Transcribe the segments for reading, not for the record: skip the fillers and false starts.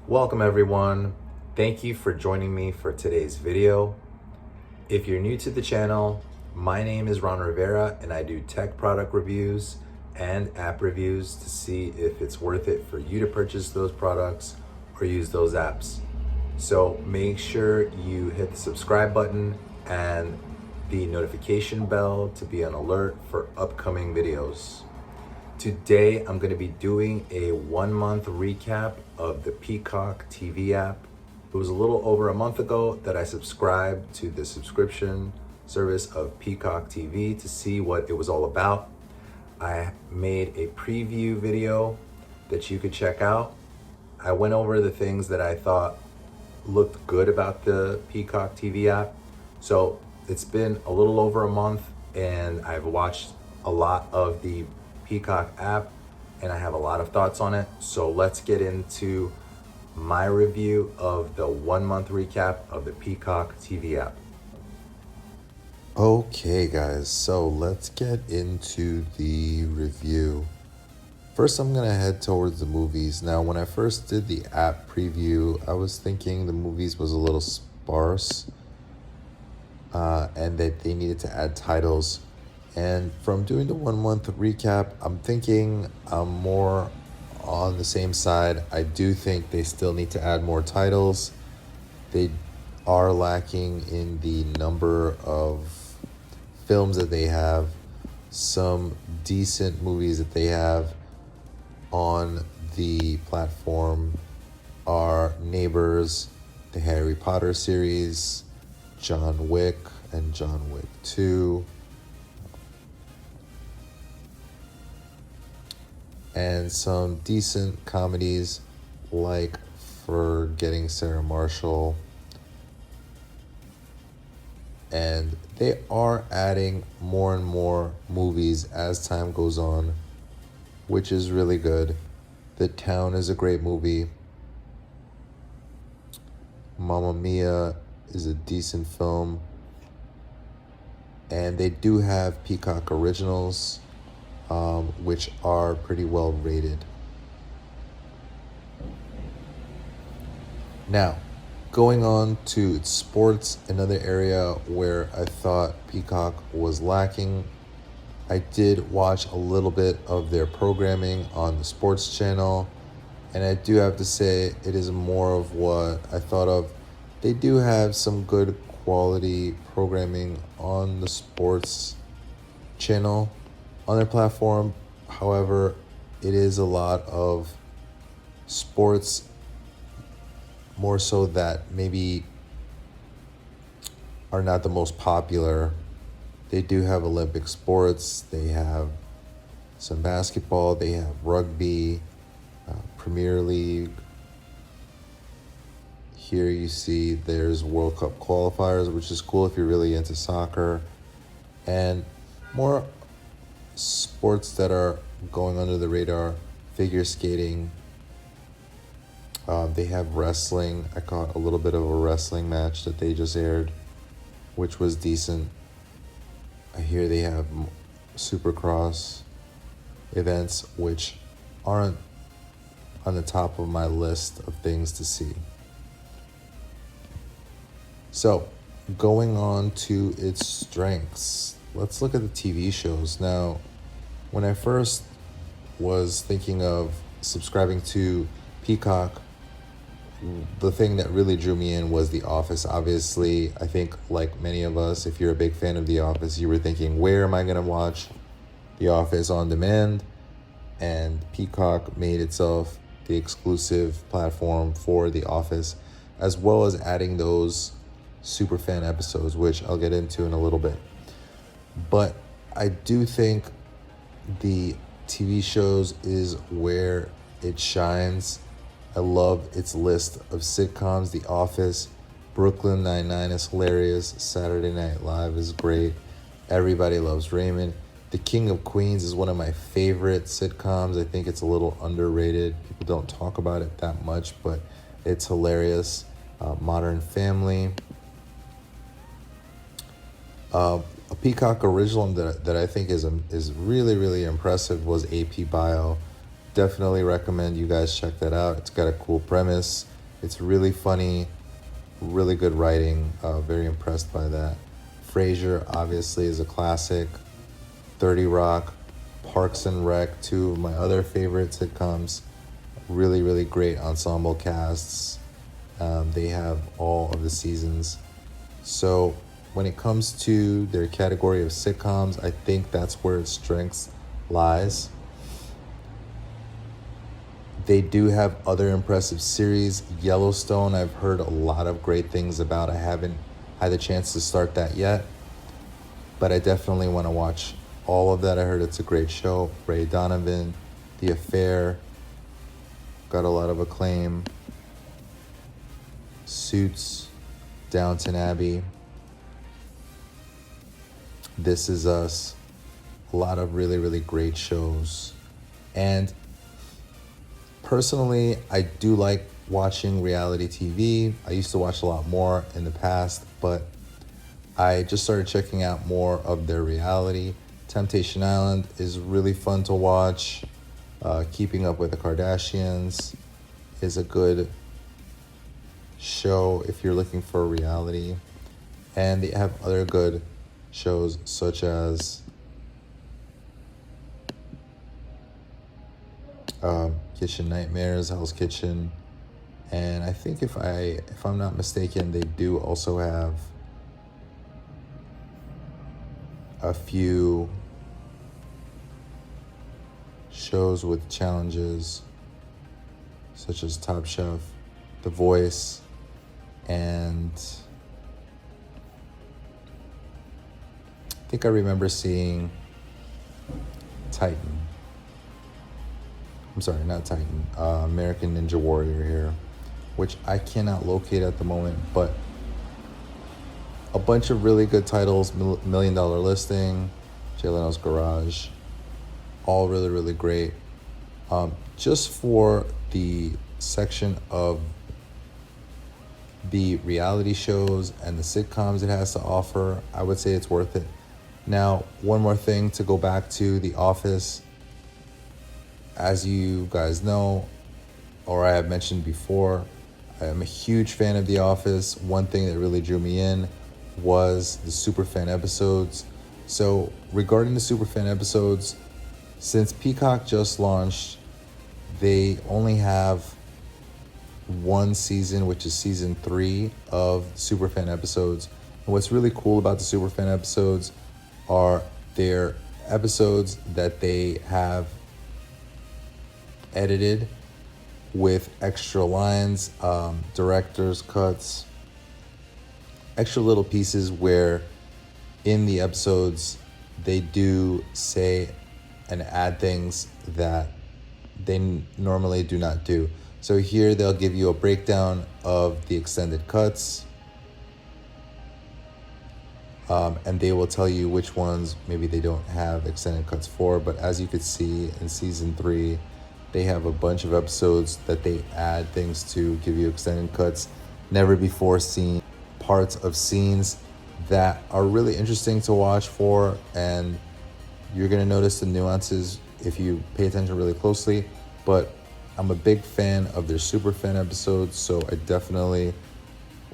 Welcome everyone. Thank you for joining me for today's video. If you're new to the channel, my name is Ron Rivera and I do tech product reviews and app reviews to see if it's worth it for you to purchase those products or use those apps. So make sure you hit the subscribe button and the notification bell to be on alert for upcoming videos. Today, I'm going to be doing a 1 month recap of the Peacock TV app. It was a little over a month ago that I subscribed to the subscription service of Peacock TV to see what it was all about. I made a preview video that you could check out. I went over the things that I thought looked good about the Peacock TV app. So it's been a little over a month and I've watched a lot of the Peacock app and I have a lot of thoughts on it. So let's get into my review of the 1 month recap of the Peacock TV app. Okay guys, so let's get into the review. First, I'm gonna head towards the movies. Now, when I first did the app preview, I was thinking the movies was a little sparse and that they needed to add titles. And from doing the 1 month recap, I'm thinking I'm more on the same side. I do think they still need to add more titles. They are lacking in the number of films that they have, some decent movies that they have on the platform are Neighbors, the Harry Potter series, John Wick, and John Wick 2. And some decent comedies like Forgetting Sarah Marshall. And they are adding more and more movies as time goes on, which is really good. The Town is a great movie. Mamma Mia is a decent film. And they do have Peacock Originals, which are pretty well rated. Now, going on to sports, another area where I thought Peacock was lacking. I did watch a little bit of their programming on the sports channel, and I do have to say it is more of what I thought of. They do have some good quality programming on the sports channel on their platform. However, it is a lot of sports, more so that maybe are not the most popular. They do have Olympic sports, they have some basketball, they have rugby, Premier League. Here you see there's World Cup qualifiers, which is cool if you're really into soccer, and more sports that are going under the radar, figure skating. They have wrestling. I caught a little bit of a wrestling match that they just aired, which was decent. I hear they have Supercross events, which aren't on the top of my list of things to see. So, going on to its strengths, let's look at the TV shows. Now, when I first was thinking of subscribing to Peacock, the thing that really drew me in was The Office. Obviously, I think like many of us, if you're a big fan of The Office, you were thinking, where am I going to watch The Office on demand? And Peacock made itself the exclusive platform for The Office, as well as adding those super fan episodes, which I'll get into in a little bit. But I do think the TV shows is where it shines. I love its list of sitcoms. The Office, Brooklyn Nine-Nine is hilarious. Saturday Night Live is great. Everybody Loves Raymond. The King of Queens is one of my favorite sitcoms. I think it's a little underrated. People don't talk about it that much, but it's hilarious. Modern Family. A Peacock original that I think is really, really impressive was AP Bio. Definitely recommend you guys check that out. It's got a cool premise. It's really funny, really good writing. Very impressed by that. Frasier obviously is a classic. 30 Rock, Parks and Rec, two of my other favorite sitcoms. Really, really great ensemble casts. They have all of the seasons. So when it comes to their category of sitcoms, I think that's where its strengths lies. They do have other impressive series. Yellowstone, I've heard a lot of great things about. I haven't had the chance to start that yet, but I definitely want to watch all of that. I heard it's a great show. Ray Donovan, The Affair, got a lot of acclaim. Suits, Downton Abbey, This Is Us, a lot of really, really great shows. And personally, I do like watching reality TV. I used to watch a lot more in the past, but I just started checking out more of their reality. Temptation Island is really fun to watch. Keeping Up with the Kardashians is a good show if you're looking for reality. And they have other good shows such as Kitchen Nightmares, Hell's Kitchen, and I think if I'm not mistaken, they do also have a few shows with challenges such as Top Chef, The Voice, and I think I remember seeing Titan. I'm sorry, not Titan. American Ninja Warrior here, which I cannot locate at the moment, but a bunch of really good titles. $1 Million Listing, Jay Leno's Garage, all really, really great. Just for the section of the reality shows and the sitcoms it has to offer, I would say it's worth it. Now, one more thing to go back to The Office. As you guys know, or I have mentioned before, I am a huge fan of The Office. One thing that really drew me in was the superfan episodes. So regarding the superfan episodes, since Peacock just launched, they only have one season, which is season 3 of superfan episodes. And what's really cool about the superfan episodes are their episodes that they have edited with extra lines, director's cuts, extra little pieces where in the episodes they do say and add things that they normally do not do. So here they'll give you a breakdown of the extended cuts, and they will tell you which ones maybe they don't have extended cuts for. But as you could see in season 3, they have a bunch of episodes that they add things to give you extended cuts, never before seen parts of scenes that are really interesting to watch for, and you're gonna notice the nuances if you pay attention really closely. But I'm a big fan of their super fan episodes, so I definitely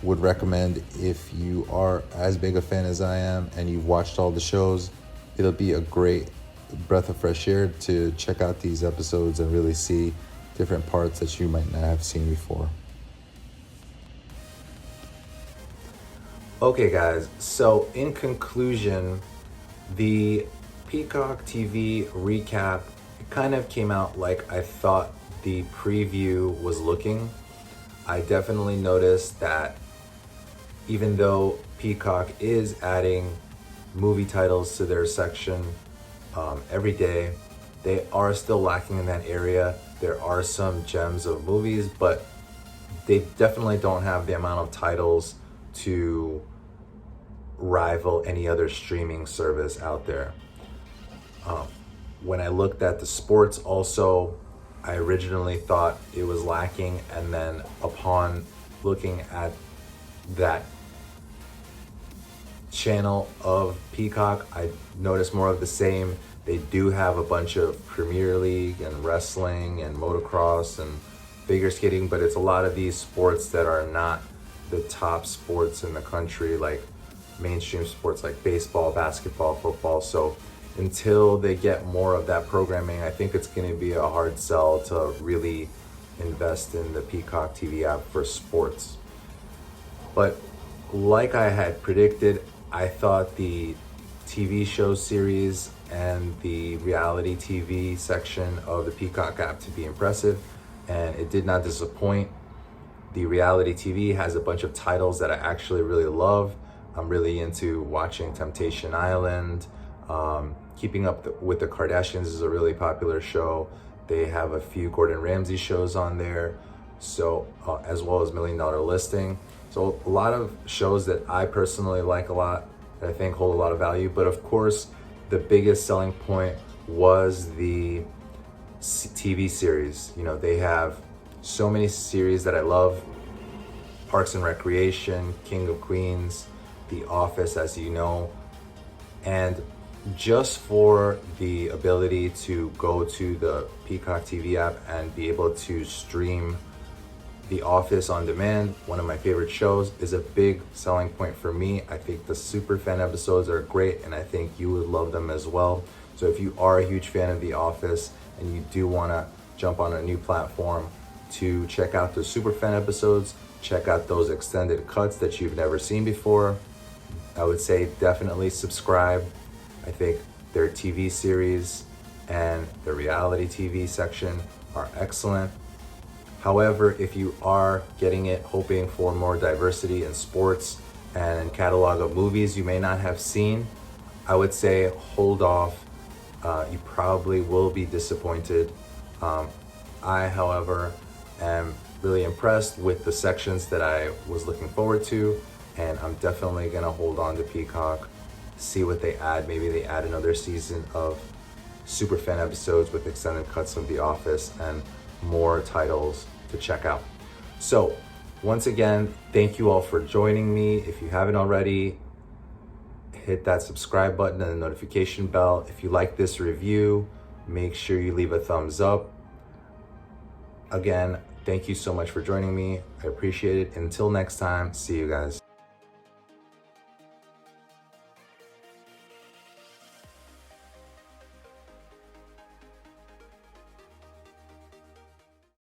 would recommend, if you are as big a fan as I am and you've watched all the shows, it'll be a great breath of fresh air to check out these episodes and really see different parts that you might not have seen before. Okay guys, so in conclusion, the Peacock TV recap kind of came out like I thought the preview was looking. I definitely noticed that even though Peacock is adding movie titles to their section every day, they are still lacking in that area. There are some gems of movies, but they definitely don't have the amount of titles to rival any other streaming service out there. When I looked at the sports also, I originally thought it was lacking, and then upon looking at that channel of Peacock, I noticed more of the same. They do have a bunch of Premier League and wrestling and motocross and figure skating, but it's a lot of these sports that are not the top sports in the country, like mainstream sports like baseball, basketball, football. So until they get more of that programming, I think it's going to be a hard sell to really invest in the Peacock TV app for sports. But like I had predicted, I thought the TV show series and the reality TV section of the Peacock app to be impressive, and it did not disappoint. The reality TV has a bunch of titles that I actually really love. I'm really into watching Temptation Island. Keeping Up with the Kardashians is a really popular show. They have a few Gordon Ramsay shows on there, so as well as $1 Million Listing. So a lot of shows that I personally like a lot, that I think hold a lot of value. But of course, the biggest selling point was the TV series. You know, they have so many series that I love: Parks and Recreation, King of Queens, The Office, as you know. And just for the ability to go to the Peacock TV app and be able to stream The Office on demand, one of my favorite shows, is a big selling point for me. I think the super fan episodes are great, and I think you would love them as well. So if you are a huge fan of The Office and you do want to jump on a new platform to check out the super fan episodes, check out those extended cuts that you've never seen before, I would say definitely subscribe. I think their TV series and the reality TV section are excellent. However, if you are getting it hoping for more diversity in sports and catalog of movies you may not have seen, I would say hold off. You probably will be disappointed. I, however, am really impressed with the sections that I was looking forward to, and I'm definitely gonna hold on to Peacock, see what they add. Maybe they add another season of super fan episodes with extended cuts of The Office and more titles to check out. So once again, thank you all for joining me. If you haven't already, hit that subscribe button and the notification bell. If you like this review, make sure you leave a thumbs up. Again, thank you so much for joining me. I appreciate it. Until next time, see you guys.